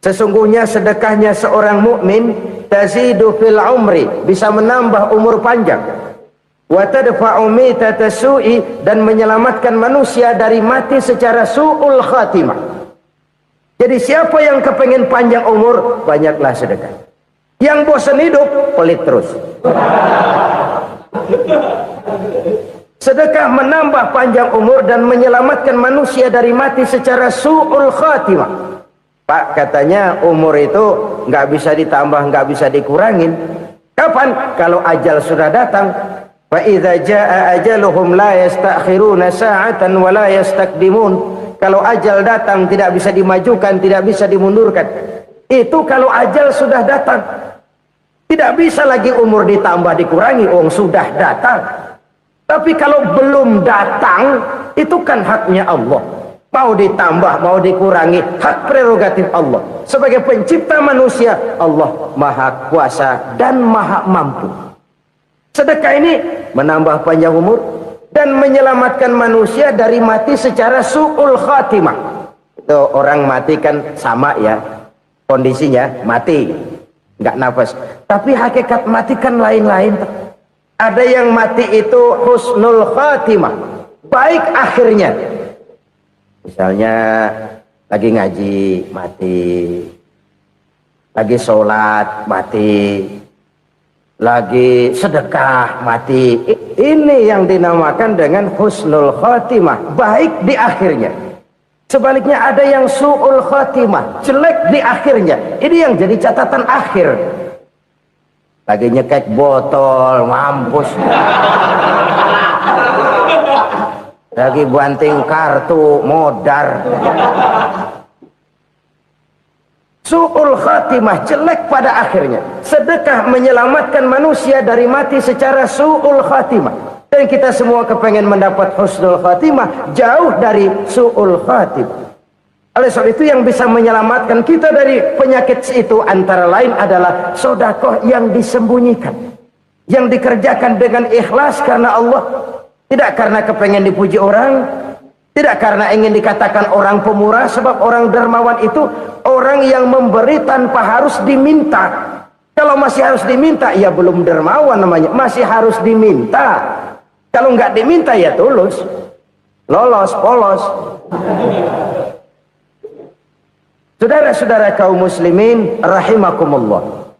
Sesungguhnya sedekahnya seorang mukmin tazidu fil umri, bisa menambah umur panjang. Wa tadfa'u mitata su'i, dan menyelamatkan manusia dari mati secara su'ul khatimah. Jadi siapa yang kepengen panjang umur, banyaklah sedekah. Yang bosan hidup, pelit terus. Sedekah menambah panjang umur dan menyelamatkan manusia dari mati secara su'ul khatimah. Pak, katanya umur itu nggak bisa ditambah, nggak bisa dikurangin. Kapan? Kalau ajal sudah datang. Fa idza jaa ajaluhum la yastakhiruna sa'atan wa la yastaqdimun. Kalau ajal datang tidak bisa dimajukan, tidak bisa dimundurkan. Itu kalau ajal sudah datang. Tidak bisa lagi umur ditambah dikurangi, sudah datang. Tapi kalau belum datang, itu kan haknya Allah. Mau ditambah, mau dikurangi, hak prerogatif Allah. Sebagai pencipta manusia, Allah Maha Kuasa dan Maha Mampu. Sedekah ini menambah panjang umur dan menyelamatkan manusia dari mati secara su'ul khatimah. Itu orang mati kan sama ya, kondisinya mati, nggak nafas. Tapi hakikat mati kan lain-lain. Ada yang mati itu husnul khatimah, baik akhirnya. Misalnya lagi ngaji mati, lagi sholat mati, lagi sedekah mati. Ini yang dinamakan dengan husnul khatimah, baik di akhirnya. Sebaliknya ada yang su'ul khatimah, jelek di akhirnya. Ini yang jadi catatan akhir. Lagi nyekek botol, mampus. Lagi banting kartu, modar. Su'ul khatimah, jelek pada akhirnya. Sedekah menyelamatkan manusia dari mati secara su'ul khatimah. Dan kita semua kepengen mendapat husnul khatimah, jauh dari su'ul khatimah. Oleh sebab itu yang bisa menyelamatkan kita dari penyakit itu antara lain adalah sedekah yang disembunyikan, yang dikerjakan dengan ikhlas karena Allah. Tidak karena kepengen dipuji orang, tidak karena ingin dikatakan orang pemurah, sebab orang dermawan itu orang yang memberi tanpa harus diminta. Kalau masih harus diminta, ya belum dermawan namanya, masih harus diminta. Kalau nggak diminta ya tulus, lolos, polos. Saudara-saudara kaum muslimin rahimakumullah,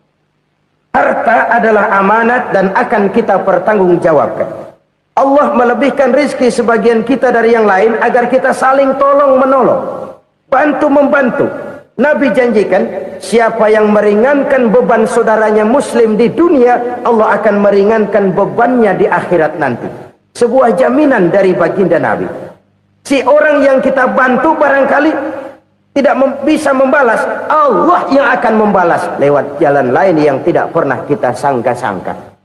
harta adalah amanat dan akan kita pertanggungjawabkan. Allah melebihkan rizki sebagian kita dari yang lain agar kita saling tolong menolong, bantu membantu. Nabi janjikan, siapa yang meringankan beban saudaranya muslim di dunia, Allah akan meringankan bebannya di akhirat nanti. Sebuah jaminan dari baginda Nabi. Si orang yang kita bantu barangkali tidak bisa membalas, Allah yang akan membalas lewat jalan lain yang tidak pernah kita sangka-sangka.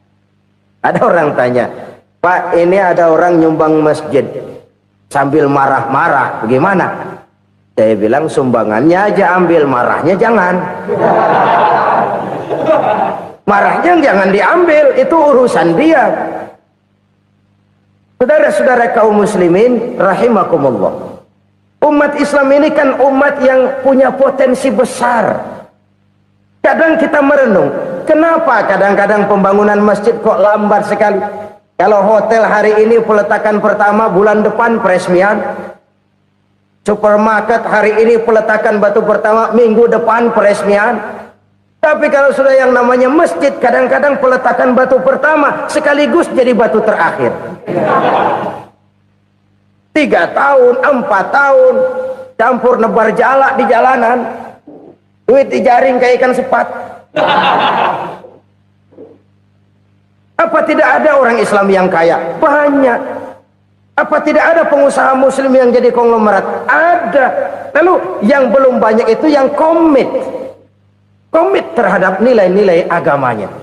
Ada orang tanya, Pak, ini ada orang nyumbang masjid sambil marah-marah, bagaimana? Saya bilang sumbangannya aja ambil, marahnya jangan. Marahnya jangan diambil, itu urusan dia. Saudara-saudara kaum muslimin rahimakumullah, umat Islam ini kan umat yang punya potensi besar. Kadang kita merenung, kenapa kadang-kadang pembangunan masjid kok lambat sekali? Kalau hotel hari ini peletakan pertama, bulan depan peresmian. Supermarket hari ini peletakan batu pertama, minggu depan peresmian. Tapi kalau sudah yang namanya masjid, kadang-kadang peletakan batu pertama sekaligus jadi batu terakhir. 3 tahun, 4 tahun, campur nebar jalak di jalanan, duit dijaring kayak ikan sepat. Apa tidak ada orang Islam yang kaya? Banyak. Apa tidak ada pengusaha muslim yang jadi konglomerat? Ada. Lalu yang belum banyak itu yang komit terhadap nilai-nilai agamanya.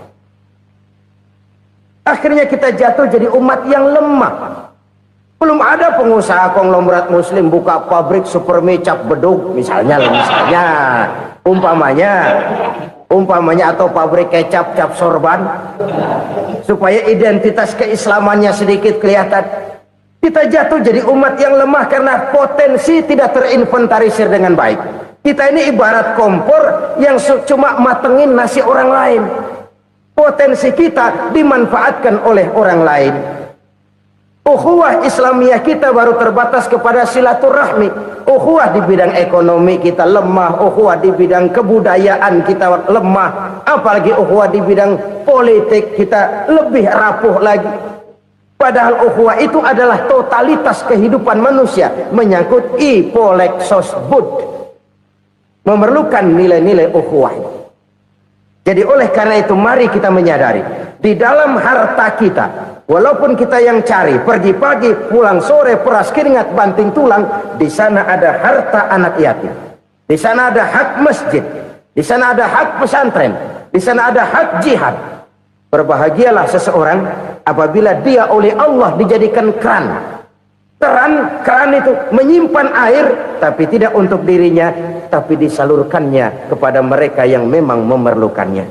Akhirnya kita jatuh jadi umat yang lemah. Belum ada pengusaha konglomerat muslim buka pabrik supermi cap bedug misalnya umpamanya atau pabrik kecap cap sorban supaya identitas keislamannya sedikit kelihatan. Kita jatuh jadi umat yang lemah karena potensi tidak terinventarisir dengan baik. Kita ini ibarat kompor yang cuma matengin nasi orang lain. Potensi kita dimanfaatkan oleh orang lain. Ukhuwah Islamiyah kita baru terbatas kepada silaturahmi. Ukhuwah di bidang ekonomi kita lemah, ukhuwah di bidang kebudayaan kita lemah, apalagi ukhuwah di bidang politik kita lebih rapuh lagi. Padahal ukhuwah itu adalah totalitas kehidupan manusia, menyangkut ipolek sosbud, memerlukan nilai-nilai ukhuwah. Jadi oleh karena itu mari kita menyadari di dalam harta kita, walaupun kita yang cari pergi pagi pulang sore peras keringat banting tulang, di sana ada harta anak yatim, di sana ada hak masjid, di sana ada hak pesantren, di sana ada hak jihad. Berbahagialah seseorang apabila dia oleh Allah dijadikan keran. Keran itu menyimpan air, tapi tidak untuk dirinya, tapi disalurkannya kepada mereka yang memang memerlukannya.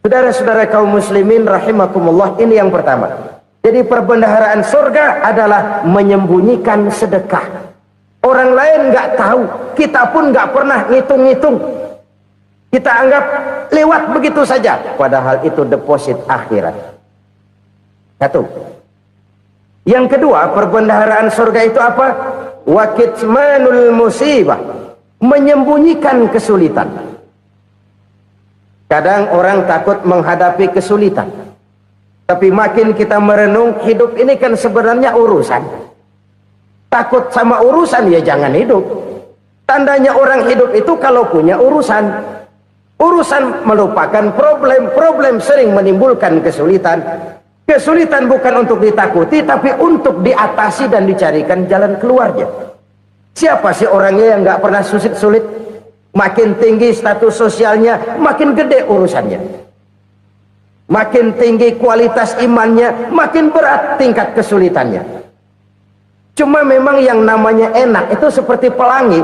Saudara-saudara kaum muslimin rahimakumullah, ini yang pertama. Jadi perbendaharaan surga adalah menyembunyikan sedekah. Orang lain nggak tahu, kita pun nggak pernah ngitung-ngitung. Kita anggap lewat begitu saja, padahal itu deposit akhirat. Satu. Yang kedua, perbendaharaan surga itu apa? Wa kitmanul musibah, menyembunyikan kesulitan. Kadang orang takut menghadapi kesulitan, tapi makin kita merenung, hidup ini kan sebenarnya urusan. Takut sama urusan, ya jangan hidup. Tandanya orang hidup itu kalau punya urusan. Urusan melupakan problem, problem sering menimbulkan kesulitan. Kesulitan bukan untuk ditakuti, tapi untuk diatasi dan dicarikan jalan keluarnya. Siapa sih orangnya yang nggak pernah sulit-sulit? Makin tinggi status sosialnya, makin gede urusannya. Makin tinggi kualitas imannya, makin berat tingkat kesulitannya. Cuma memang yang namanya enak itu seperti pelangi.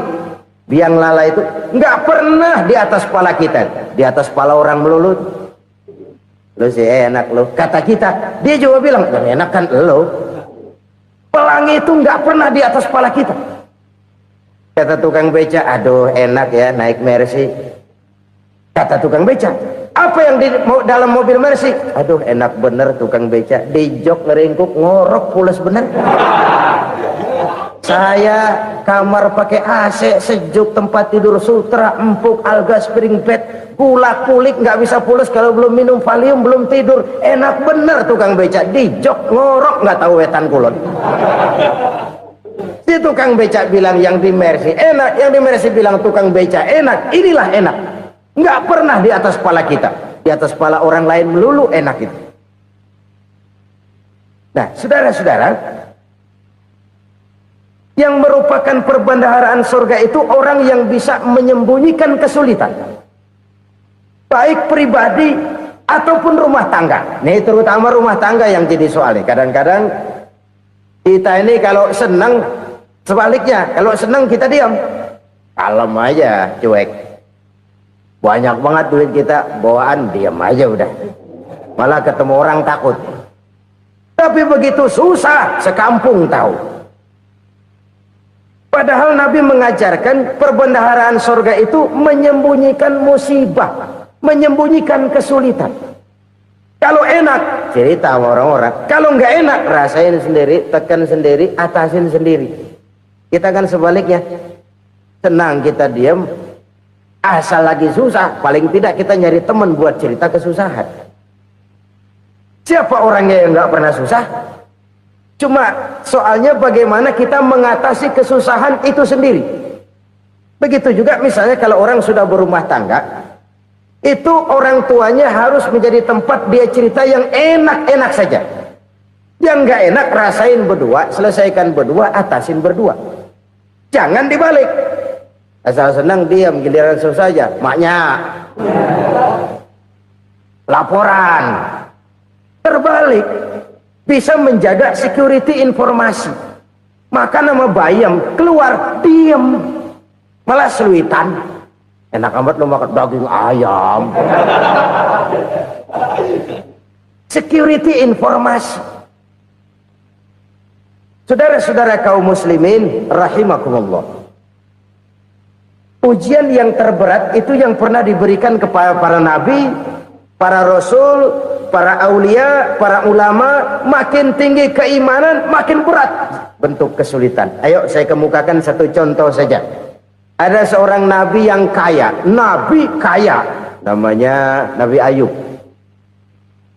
Biang lala itu nggak pernah di atas kepala kita, di atas kepala orang melulu. Lu sih enak lu, kata kita. Dia juga bilang yang enak kan lu. Pelangi itu nggak pernah di atas kepala kita. Kata tukang beca, aduh enak ya naik Mercy. Kata tukang beca, apa yang di dalam mobil Mercy? Aduh enak bener tukang beca, di jok ngeringkuk ngorok pules bener. Saya kamar pakai AC sejuk, tempat tidur sutra empuk, alga spring bed, kulak kulik nggak bisa pules kalau belum minum Valium, belum tidur. Enak bener tukang beca, di jok ngorok nggak tahu wetan kulon. Si tukang beca bilang yang di Mercy enak, yang di Mercy bilang tukang beca enak. Inilah enak, nggak pernah di atas kepala kita, di atas kepala orang lain melulu enak itu. Nah saudara-saudara, yang merupakan perbendaharaan surga itu orang yang bisa menyembunyikan kesulitan, baik pribadi ataupun rumah tangga. Nih terutama rumah tangga yang jadi soal nih. Kadang-kadang kita ini kalau senang, sebaliknya kalau senang kita diam, kalem aja, cuek. Banyak banget duit kita bawaan, diam aja udah, malah ketemu orang takut. Tapi begitu susah sekampung tahu. Padahal Nabi mengajarkan perbendaharaan surga itu menyembunyikan musibah, menyembunyikan kesulitan. Kalau enak, cerita sama orang-orang. Kalau nggak enak, rasain sendiri, tekan sendiri, atasin sendiri. Kita kan sebaliknya, senang kita diam, asal lagi susah, paling tidak kita nyari teman buat cerita kesusahan. Siapa orangnya yang nggak pernah susah? Cuma soalnya bagaimana kita mengatasi kesusahan itu sendiri. Begitu juga misalnya kalau orang sudah berumah tangga, itu orang tuanya harus menjadi tempat dia cerita yang enak-enak saja. Yang nggak enak rasain berdua, selesaikan berdua, atasin berdua. Jangan dibalik. Asal senang diam, giliran susah saja. Maknya laporan. Terbalik. Bisa menjaga security informasi. Maka nama bayam keluar diam, malah seluitan. Enak amat lo makan daging ayam. Security informasi. Saudara-saudara kaum muslimin rahimakumullah, Ujian yang terberat itu yang pernah diberikan kepada para nabi, para rasul, para aulia, para ulama. Makin tinggi keimanan, makin berat bentuk kesulitan. Ayo saya kemukakan satu contoh saja. Ada seorang nabi yang kaya, nabi kaya, namanya Nabi Ayub.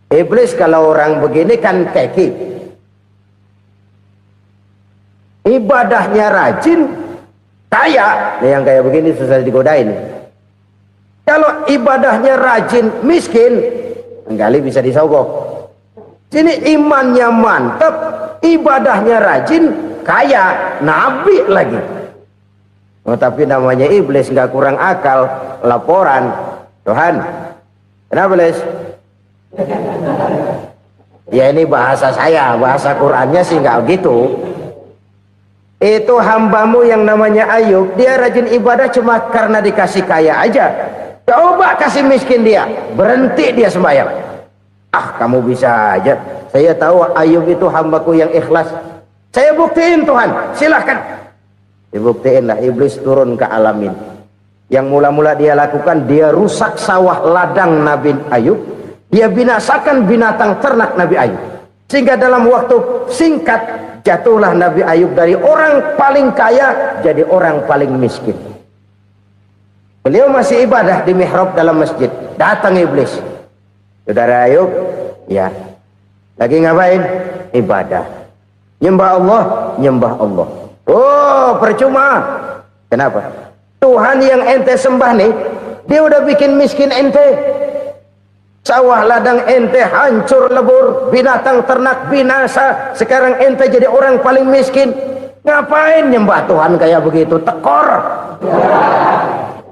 Iblis kalau orang begini kan keki, ibadahnya rajin, kaya. Nih yang kayak begini susah digodain. Kalau ibadahnya rajin, miskin, kali bisa disogok. Sini imannya mantap, ibadahnya rajin, kaya, nabi lagi. Oh, tapi namanya iblis nggak kurang akal. Laporan, Tuhan, kenapa iblis? Ya ini bahasa saya, bahasa Qurannya sih nggak gitu. Itu hambamu yang namanya Ayub, dia rajin ibadah cuma karena dikasih kaya aja. Coba kasih miskin dia, berhenti dia sembahyang. Ah, kamu bisa aja. Saya tahu Ayub itu hambaku yang ikhlas. Saya buktiin Tuhan, silahkan. Dibuktiin lah, iblis turun ke alamin. Yang mula-mula dia lakukan, dia rusak sawah ladang Nabi Ayub. Dia binasakan binatang ternak Nabi Ayub. Sehingga dalam waktu singkat, jatuhlah Nabi Ayub dari orang paling kaya jadi orang paling miskin. Beliau masih ibadah di mihrab dalam masjid. Datang iblis. Saudara Ayub, ya, lagi ngapain? Ibadah. Nyembah Allah, nyembah Allah. Oh, percuma. Kenapa? Tuhan yang ente sembah nih, dia udah bikin miskin ente. Sawah ladang ente hancur lebur, binatang ternak binasa. Sekarang ente jadi orang paling miskin. Ngapain nyembah Tuhan kayak begitu? Tekor.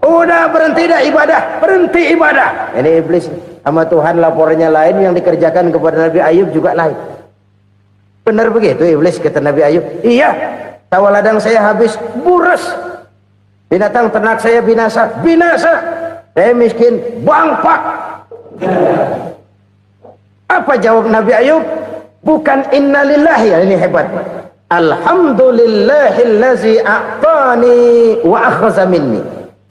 Udah berhenti dah ibadah, berhenti ibadah. Ini iblis sama Tuhan laporannya lain, yang dikerjakan kepada Nabi Ayub juga lain. Benar begitu iblis kata Nabi Ayub? Iya, sawah ladang saya habis, buras. Binatang ternak saya binasa, binasa. Saya miskin, bangpak. Apa jawab Nabi Ayub? Bukan innalillahi, ya ini hebat. Alhamdulillahillazi a'tani wa akhadha minni.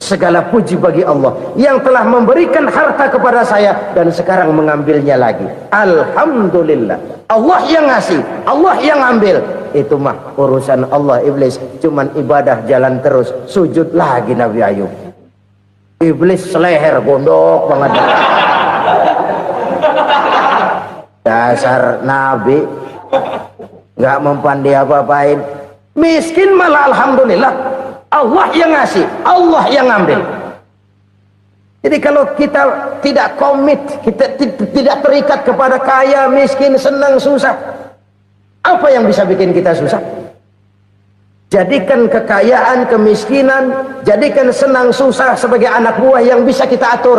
Segala puji bagi Allah yang telah memberikan harta kepada saya dan sekarang mengambilnya lagi. Alhamdulillah. Allah yang ngasih, Allah yang ambil. Itu mah urusan Allah. Iblis cuman ibadah jalan terus, sujud lagi Nabi Ayub. Iblis seleher gondok banget. Dasar Nabi nggak mempan dia apa-apain. Miskin malah alhamdulillah. Allah yang ngasih, Allah yang ngambil. Jadi kalau kita tidak komit, kita tidak terikat kepada kaya, miskin, senang, susah, apa yang bisa bikin kita susah? Jadikan kekayaan, kemiskinan, jadikan senang, susah sebagai anak buah yang bisa kita atur.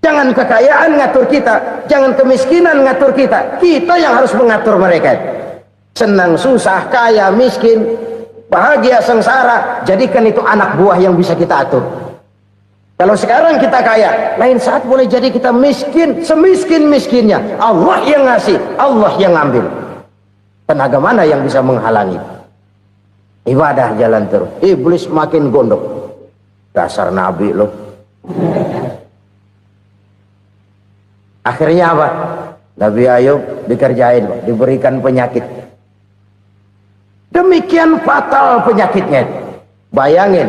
Jangan kekayaan ngatur kita, jangan kemiskinan ngatur kita. Kita yang harus mengatur mereka. Senang, susah, kaya, miskin, bahagia, sengsara, jadikan itu anak buah yang bisa kita atur. Kalau sekarang kita kaya, lain saat boleh jadi kita miskin, semiskin-miskinnya. Allah yang ngasih, Allah yang ngambil. Tenaga mana yang bisa menghalangi? Ibadah jalan terus. Iblis makin gondok. Dasar Nabi loh. Akhirnya apa? Nabi Ayub dikerjain, diberikan penyakit. Demikian fatal penyakitnya. Bayangin,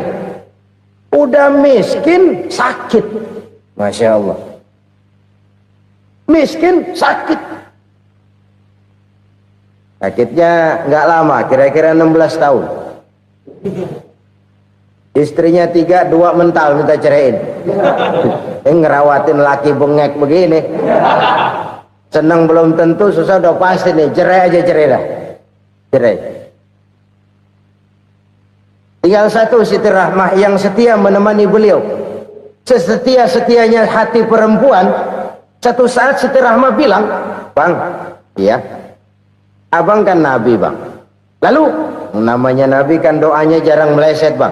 udah miskin sakit. Masya Allah. Miskin sakit. Sakitnya nggak lama, kira-kira 16 tahun. Istrinya 3, 2 mental minta ceraiin. Ngerawatin laki bengek begini. Senang belum tentu, susah udah pasti nih. Cerai aja, cerai dah. Cerai. Tinggal satu Siti Rahmah yang setia menemani beliau. Sesetia-setianya hati perempuan. Satu saat Siti Rahmah bilang, "Bang, iya, abang kan Nabi bang. Lalu, namanya Nabi kan doanya jarang meleset bang.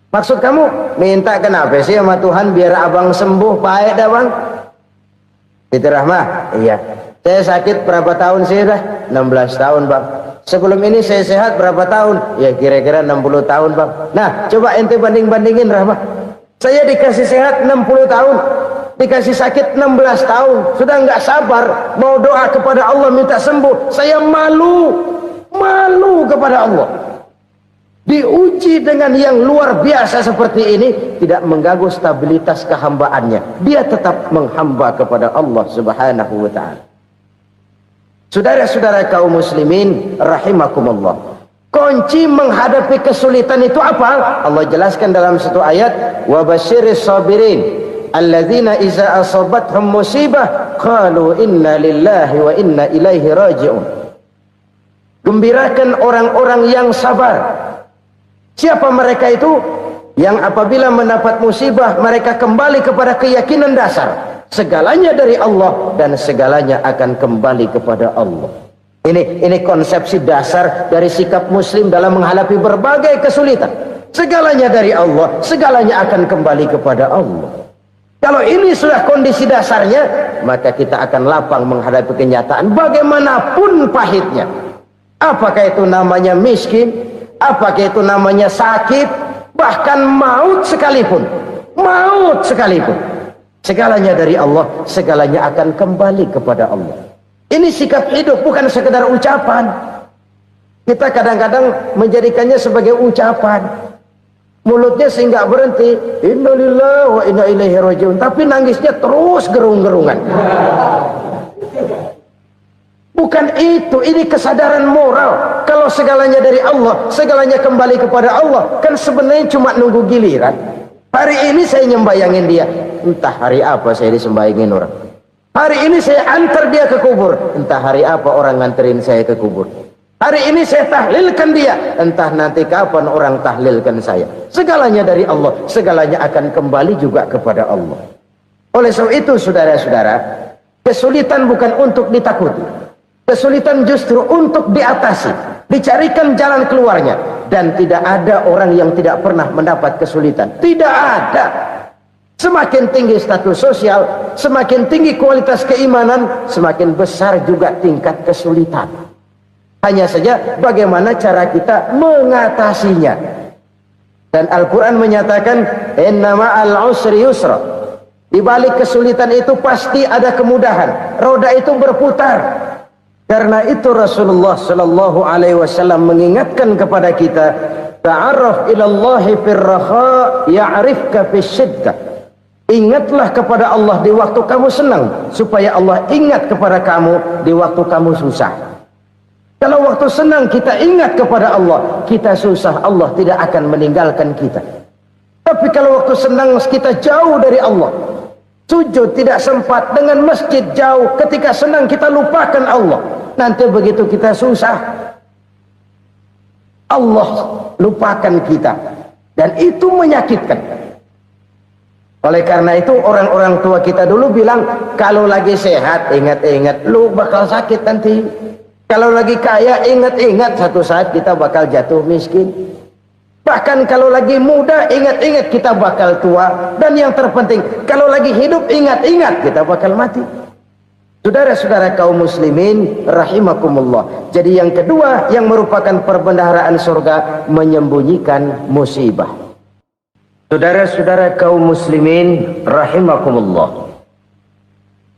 Maksud kamu minta kenapa sih sama Tuhan biar abang sembuh baik dah bang?" Siti Rahmah, iya. Saya sakit berapa tahun sih dah? 16 tahun bang. Sebelum ini saya sehat berapa tahun? Ya kira-kira 60 tahun bang. Nah coba ente banding-bandingin Rahmat. Saya dikasih sehat 60 tahun, dikasih sakit 16 tahun, sudah nggak sabar mau doa kepada Allah minta sembuh. Saya malu kepada Allah. Diuji dengan yang luar biasa seperti ini, tidak mengganggu stabilitas kehambaannya. Dia tetap menghamba kepada Allah Subhanahu wa ta'ala. Saudara-saudara kaum muslimin rahimakumullah, kunci menghadapi kesulitan itu apa? Allah jelaskan dalam satu ayat, wa basyiris sabirin alladzina iza asabathum musibah qalu inna lillahi wa inna ilaihi raji'un. Gembirakan orang-orang yang sabar. Siapa mereka itu? Yang apabila mendapat musibah mereka kembali kepada keyakinan dasar, segalanya dari Allah dan segalanya akan kembali kepada Allah. Ini konsepsi dasar dari sikap muslim dalam menghadapi berbagai kesulitan. Segalanya dari Allah, segalanya akan kembali kepada Allah. Kalau ini sudah kondisi dasarnya, maka kita akan lapang menghadapi kenyataan bagaimanapun pahitnya. Apakah itu namanya miskin, apakah itu namanya sakit, bahkan maut sekalipun, segalanya dari Allah, segalanya akan kembali kepada Allah. Ini sikap hidup, bukan sekedar ucapan. Kita kadang-kadang menjadikannya sebagai ucapan, mulutnya sehingga berhenti innalillahi wa inna ilaihi raji'un, tapi nangisnya terus gerung-gerungan. Bukan itu, ini kesadaran moral. Kalau segalanya dari Allah, segalanya kembali kepada Allah, kan sebenarnya cuma nunggu giliran. Hari ini saya nyembayangin dia, entah hari apa saya disembayangin orang. Hari ini saya antar dia ke kubur, entah hari apa orang nganterin saya ke kubur. Hari ini saya tahlilkan dia, entah nanti kapan orang tahlilkan saya. Segalanya dari Allah, segalanya akan kembali juga kepada Allah. Oleh sebab itu saudara-saudara, kesulitan bukan untuk ditakuti. Kesulitan justru untuk diatasi, dicarikan jalan keluarnya. Dan tidak ada orang yang tidak pernah mendapat kesulitan. Tidak ada. Semakin tinggi status sosial, semakin tinggi kualitas keimanan, semakin besar juga tingkat kesulitan. Hanya saja bagaimana cara kita mengatasinya. Dan Al-Quran menyatakan inna ma'al usri yusra. Di balik kesulitan itu pasti ada kemudahan. Roda itu berputar. Karena itu Rasulullah sallallahu alaihi wasallam mengingatkan kepada kita, ta'arraf ilallahi firraha ya'rifka fisyiddah. Ingatlah kepada Allah di waktu kamu senang, supaya Allah ingat kepada kamu di waktu kamu susah. Kalau waktu senang kita ingat kepada Allah, kita susah, Allah tidak akan meninggalkan kita. Tapi kalau waktu senang kita jauh dari Allah, sujud tidak sempat, dengan masjid jauh, ketika senang kita lupakan Allah. Nanti begitu kita susah, Allah lupakan kita. Dan itu menyakitkan. Oleh karena itu orang-orang tua kita dulu bilang, kalau lagi sehat ingat-ingat lu bakal sakit nanti. Kalau lagi kaya ingat-ingat satu saat kita bakal jatuh miskin. Bahkan kalau lagi muda ingat-ingat kita bakal tua. Dan yang terpenting, kalau lagi hidup ingat-ingat kita bakal mati. Saudara-saudara kaum muslimin rahimakumullah. Jadi yang kedua yang merupakan perbendaharaan surga, menyembunyikan musibah. Saudara-saudara kaum muslimin rahimakumullah.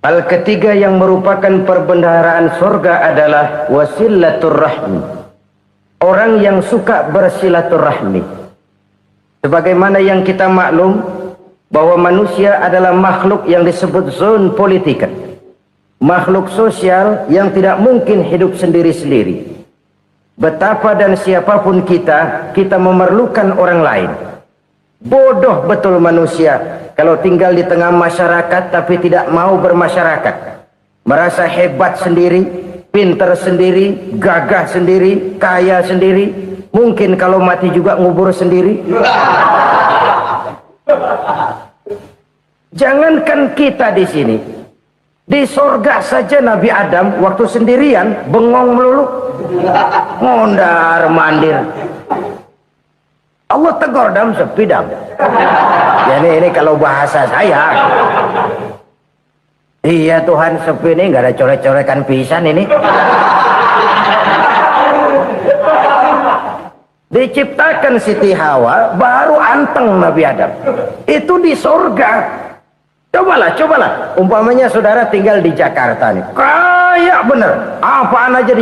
Hal ketiga yang merupakan perbendaharaan surga adalah wasilatur rahmi. Orang yang suka bersilaturahmi. Sebagaimana yang kita maklum bahwa manusia adalah makhluk yang disebut zon politika. Makhluk sosial yang tidak mungkin hidup sendiri-sendiri. Betapa dan siapapun kita memerlukan orang lain. Bodoh betul manusia kalau tinggal di tengah masyarakat tapi tidak mau bermasyarakat. Merasa hebat sendiri, pintar sendiri, gagah sendiri, kaya sendiri. Mungkin kalau mati juga ngubur sendiri. Jangankan kita di sini, di sorga saja Nabi Adam waktu sendirian bengong melulu, mondar mandir. Allah tegur dam sepi dam. Ya ini kalau bahasa saya. Iya Tuhan sepi ini nggak ada coret-corekan pisan ini. diciptakan Siti Hawa, baru anteng Nabi Adam. Itu di surga. Cobalah, umpamanya saudara tinggal di Jakarta nih, kayak bener, apaan aja di